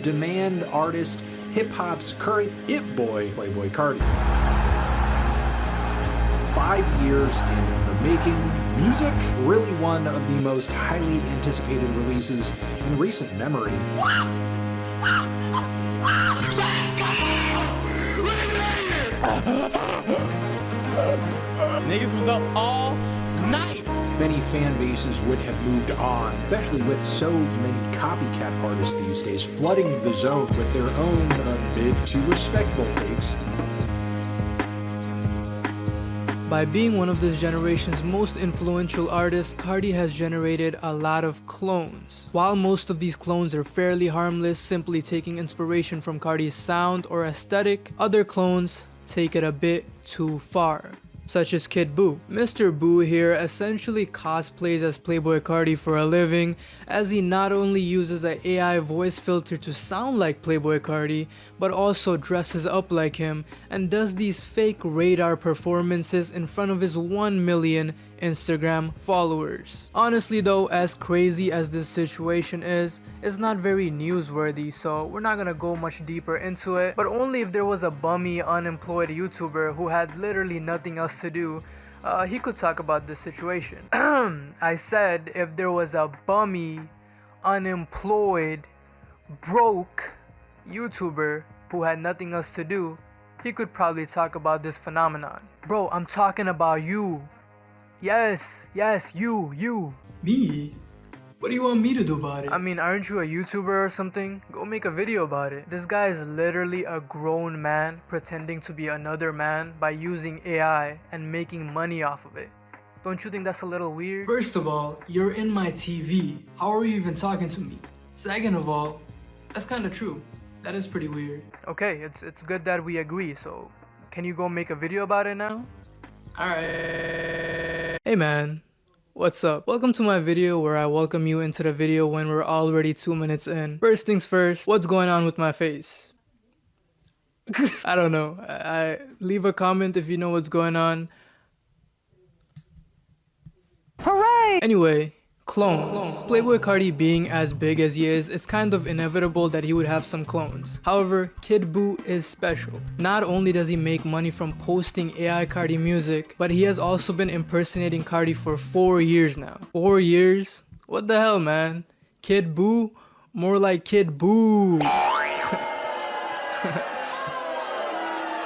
demand artist, hip-hop's current it boy, Playboi Carti. 5 years in the making, music, really one of the most highly anticipated releases in recent memory. Niggas was up all night. Many fan bases would have moved on, especially with so many copycat artists these days flooding the zone with their own bit too respectable takes. By being one of this generation's most influential artists, Carti has generated a lot of clones. While most of these clones are fairly harmless, simply taking inspiration from Carti's sound or aesthetic, other clones take it a bit too far, such as Kid Buu. Mr. Buu here essentially cosplays as Playboi Carti for a living, as he not only uses an AI voice filter to sound like Playboi Carti, but also dresses up like him and does these fake radar performances in front of his 1 million Instagram followers. Honestly though, as crazy as this situation is, it's not very newsworthy, so we're not gonna go much deeper into it, but only if there was a bummy unemployed YouTuber who had literally nothing else to do, he could talk about this situation. I said if there was a bummy unemployed broke YouTuber who had nothing else to do, he could probably talk about this phenomenon. Bro, I'm talking about you. Yes, you. Me? What do you want me to do about it? I mean, aren't you a YouTuber or something? Go make a video about it. This guy is literally a grown man pretending to be another man by using AI and making money off of it. Don't you think that's a little weird? First of all, you're in my TV. How are you even talking to me? Second of all, that's kind of true. That is pretty weird. Okay, it's good that we agree, so can you go make a video about it now? Alright. Hey man, what's up? Welcome to my video where I welcome you into the video when we're already 2 minutes in. First things first, what's going on with my face? I don't know. I leave a comment if you know what's going on. Hooray! Anyway, clones. Playboi Carti being as big as he is, it's kind of inevitable that he would have some clones. However, Kid Buu is special. Not only does he make money from posting AI Carti music, but he has also been impersonating Carti for 4 years now. 4 years? What the hell, man? Kid Buu? More like Kid Boo.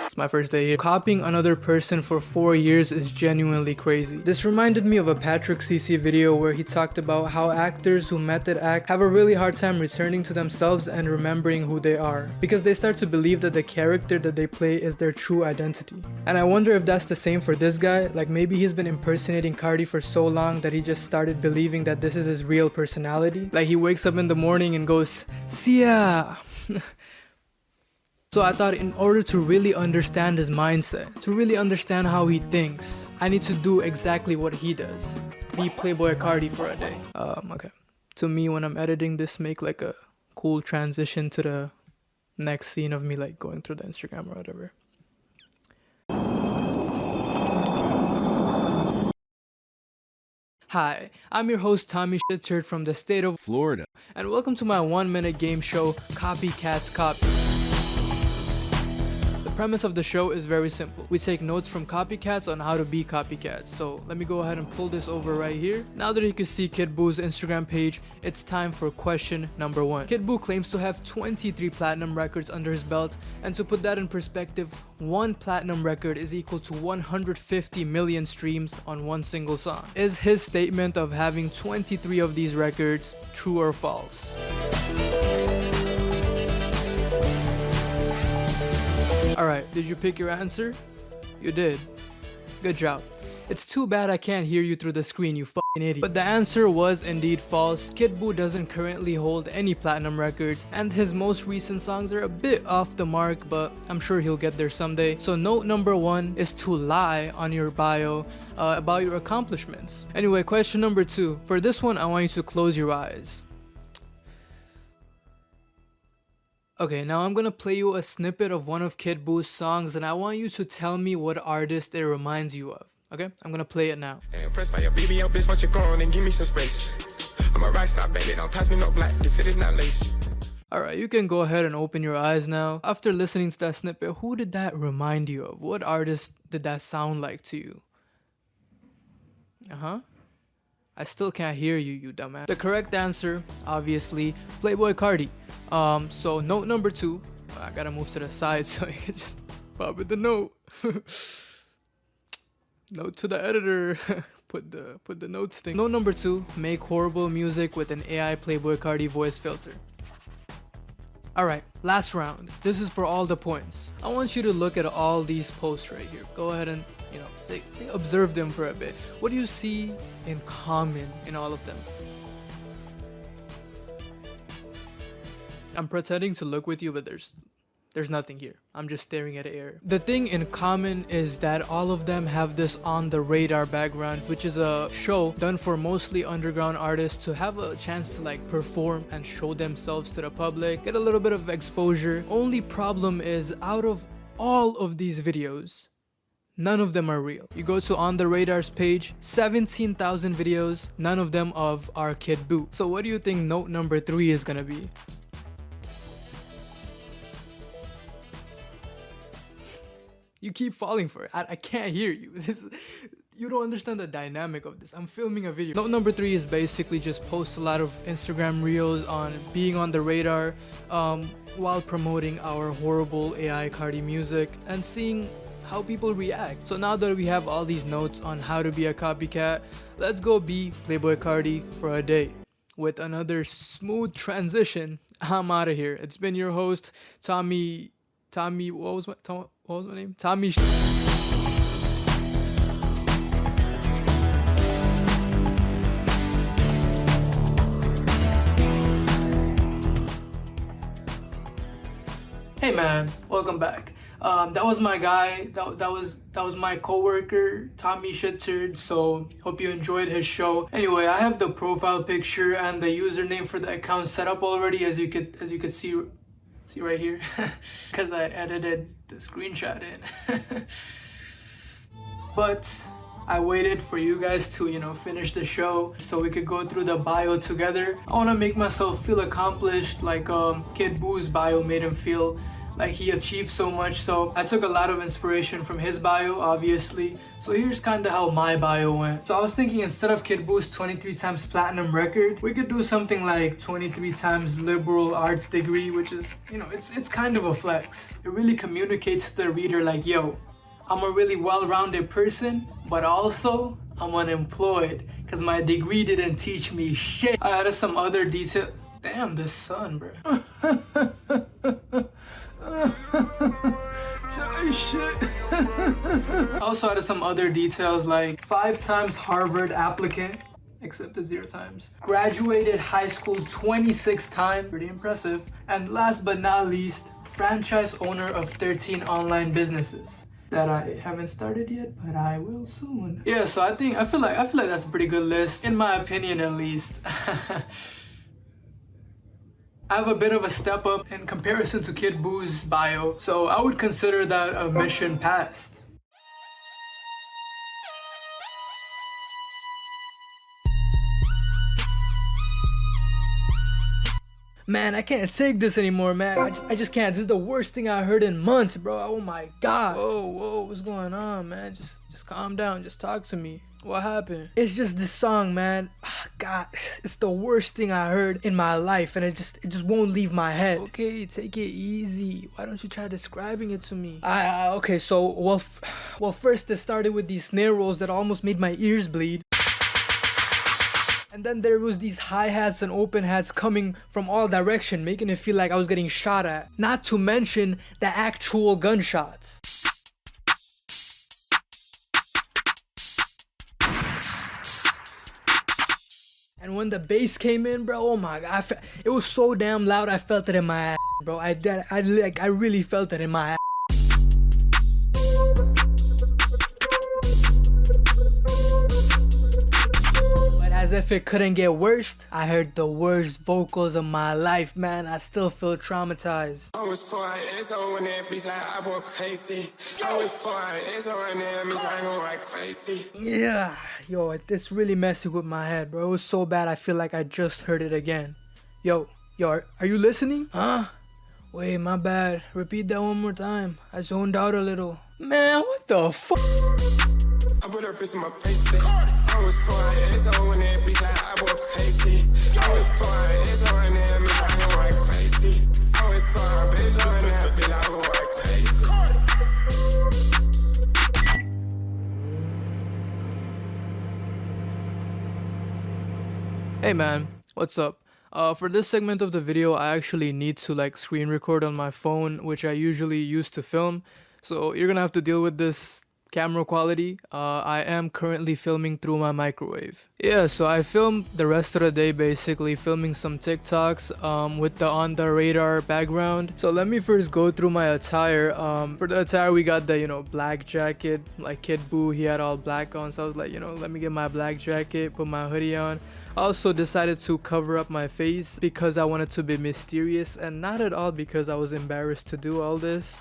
It's my first day here. Copying another person for 4 years is genuinely crazy. This reminded me of a Patrick CC video where he talked about how actors who method act have a really hard time returning to themselves and remembering who they are, because they start to believe that the character that they play is their true identity. And I wonder if that's the same for this guy. Like maybe he's been impersonating Carti for so long that he just started believing that this is his real personality. Like he wakes up in the morning and goes, "Sia." So I thought in order to really understand his mindset, to really understand how he thinks, I need to do exactly what he does. Be Playboi Carti for a day. Okay. To me, when I'm editing this, make like a cool transition to the next scene of me like going through the Instagram or whatever. Hi, I'm your host Tommy Shitzert from the state of Florida, and welcome to my 1-minute game show, Copycats Copy. The premise of the show is very simple. We take notes from copycats on how to be copycats. So let me go ahead and pull this over right here. Now that you can see Kid Buu's Instagram page, it's time for question number 1. Kid Buu claims to have 23 platinum records under his belt, and to put that in perspective, 1 platinum record is equal to 150 million streams on one single song. Is his statement of having 23 of these records true or false? Alright, did you pick your answer? You did. Good job. It's too bad I can't hear you through the screen, you fucking idiot. But the answer was indeed false. Kid Buu doesn't currently hold any platinum records, and his most recent songs are a bit off the mark, but I'm sure he'll get there someday. So note number 1 is to lie on your bio about your accomplishments. Anyway, question number 2. For this one, I want you to close your eyes. Okay, now I'm gonna play you a snippet of one of Kid Buu's songs, and I want you to tell me what artist it reminds you of. Okay, I'm gonna play it now. Impressed by your BBL, bitch, why you go on and give me some space? I'm a rock star, baby, don't pass me no black if it is not lace. Alright, you can go ahead and open your eyes now. After listening to that snippet, who did that remind you of? What artist did that sound like to you? Uh-huh. I still can't hear you, you dumbass. The correct answer, obviously, Playboi Carti. So note number 2. I gotta move to the side so you can just pop it the note. Note to the editor. put the notes thing. Note number 2, make horrible music with an AI Playboi Carti voice filter. Alright, last round. This is for all the points. I want you to look at all these posts right here. Go ahead and, observe them for a bit. What do you see in common in all of them? I'm pretending to look with you, but there's nothing here. I'm just staring at air. The thing in common is that all of them have this On the Radar background, which is a show done for mostly underground artists to have a chance to perform and show themselves to the public, get a little bit of exposure. Only problem is, out of all of these videos, none of them are real. You go to On the Radar's page, 17,000 videos, none of them of our kid Boo. So what do you think note number 3 is gonna be? You keep falling for it. I can't hear you. You don't understand the dynamic of this. I'm filming a video. Note number 3 is basically just post a lot of Instagram reels on being on the radar while promoting our horrible AI Carti music and seeing how people react. So now that we have all these notes on how to be a copycat, let's go be Playboi Carti for a day. With another smooth transition, I'm out of here. It's been your host, Tommy, what was my name? Tommy. Hey man, welcome back. That was my guy. That was my coworker, Tommy Shitzerd. So hope you enjoyed his show. Anyway, I have the profile picture and the username for the account set up already, as you could see right here, because I edited the screenshot in. But I waited for you guys to finish the show so we could go through the bio together. I want to make myself feel accomplished, like Kid Boo's bio made him feel like he achieved so much. So I took a lot of inspiration from his bio, obviously. So here's kind of how my bio went. So I was thinking, instead of Kid Boo's 23 times platinum record, we could do something like 23 times liberal arts degree, which is, it's kind of a flex. It really communicates to the reader like, yo, I'm a really well-rounded person, but also I'm unemployed because my degree didn't teach me shit. I added some other detail. Damn, this sun, bro. Shit. I also added some other details like 5 times Harvard applicant, accepted 0 times. Graduated high school 26 times, pretty impressive. And last but not least, franchise owner of 13 online businesses that I haven't started yet, but I will soon. Yeah, so I feel like that's a pretty good list, in my opinion at least. I have a bit of a step up in comparison to Kid Boo's bio, so I would consider that a mission passed. Man, I can't take this anymore, man. I just can't. This is the worst thing I heard in months, bro. Oh my god. Whoa, what's going on, man? Just calm down. Just talk to me. What happened? It's just this song, man. God, it's the worst thing I heard in my life, and it just won't leave my head. Okay, take it easy. Why don't you try describing it to me? Okay, so well, first it started with these snare rolls that almost made my ears bleed. And then there was these hi-hats and open hats coming from all direction, making it feel like I was getting shot at. Not to mention the actual gunshots. And when the bass came in, bro, oh my god, it was so damn loud, I felt it in my ass, bro. I really felt it in my ass. As if it couldn't get worse, I heard the worst vocals of my life, man. I still feel traumatized. Yeah, yo, it's really messing with my head, bro. It was so bad, I feel like I just heard it again. Yo, Yo, are you listening? Huh? Wait, my bad. Repeat that one more time. I zoned out a little. Man, what the fuck? I put her bitch in my face. I was swine, it's on that bitch like I bought crazy. I was swine, it's on that bitch like I went crazy. I was swine, bitch on that bitch like I went crazy. Hey man, what's up? For this segment of the video, I actually need to like screen record on my phone, which I usually use to film. So you're gonna have to deal with this camera quality. I am currently filming through my microwave. Yeah, so I filmed the rest of the day basically filming some TikToks with the on the radar background. So let me first go through my attire. For the attire, we got the, black jacket, like Kid Boo, he had all black on. So I was like, let me get my black jacket, put my hoodie on. I also decided to cover up my face because I wanted to be mysterious and not at all because I was embarrassed to do all this.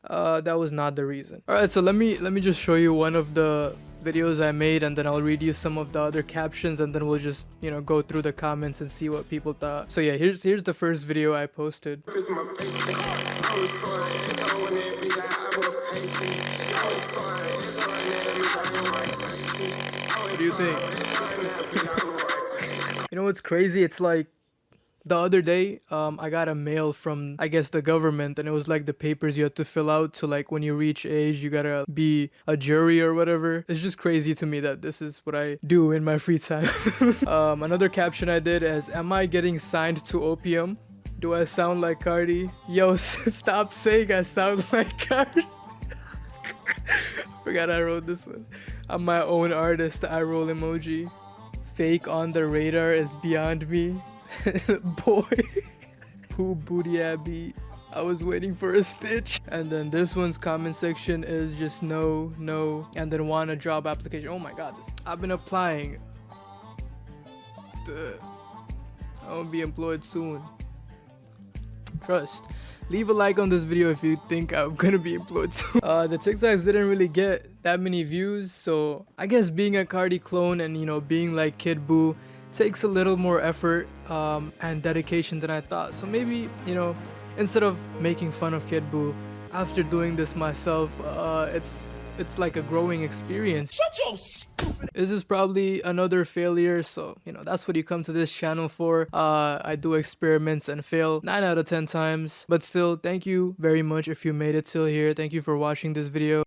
That was not the reason. Alright, so let me just show you one of the videos I made, and then I'll read you some of the other captions, and then we'll just go through the comments and see what people thought. So yeah, here's the first video I posted. Bitch in my face. I was swine, it's on that bitch like I bought crazy. I was swine, it's on that bitch like I went crazy. What do you think? You know what's crazy? It's like the other day, I got a mail from, I guess, the government, and it was like the papers you had to fill out to, like, when you reach age, you gotta be a jury or whatever. It's just crazy to me that this is what I do in my free time. Another caption I did is, am I getting signed to opium? Do I sound like Carti? Yo, stop saying I sound like Carti. Forgot I wrote this one. I'm my own artist, eye roll emoji. Fake on the radar is beyond me. Boy. Who booty abby. I was waiting for a stitch. And then this one's comment section is just no, and then want a job application. Oh my god, I've been applying. I won't be employed soon. Trust. Leave a like on this video if you think I'm gonna be employed soon. The TikToks didn't really get that many views, so I guess being a Carti clone and being like Kid Boo takes a little more effort and dedication than I thought. So maybe, instead of making fun of Kid Boo, after doing this myself, it's like a growing experience. Shut your stupid. This is probably another failure, so that's what you come to this channel for. I do experiments and fail 9 out of 10 times, but still, thank you very much if you made it till here. Thank you for watching this video.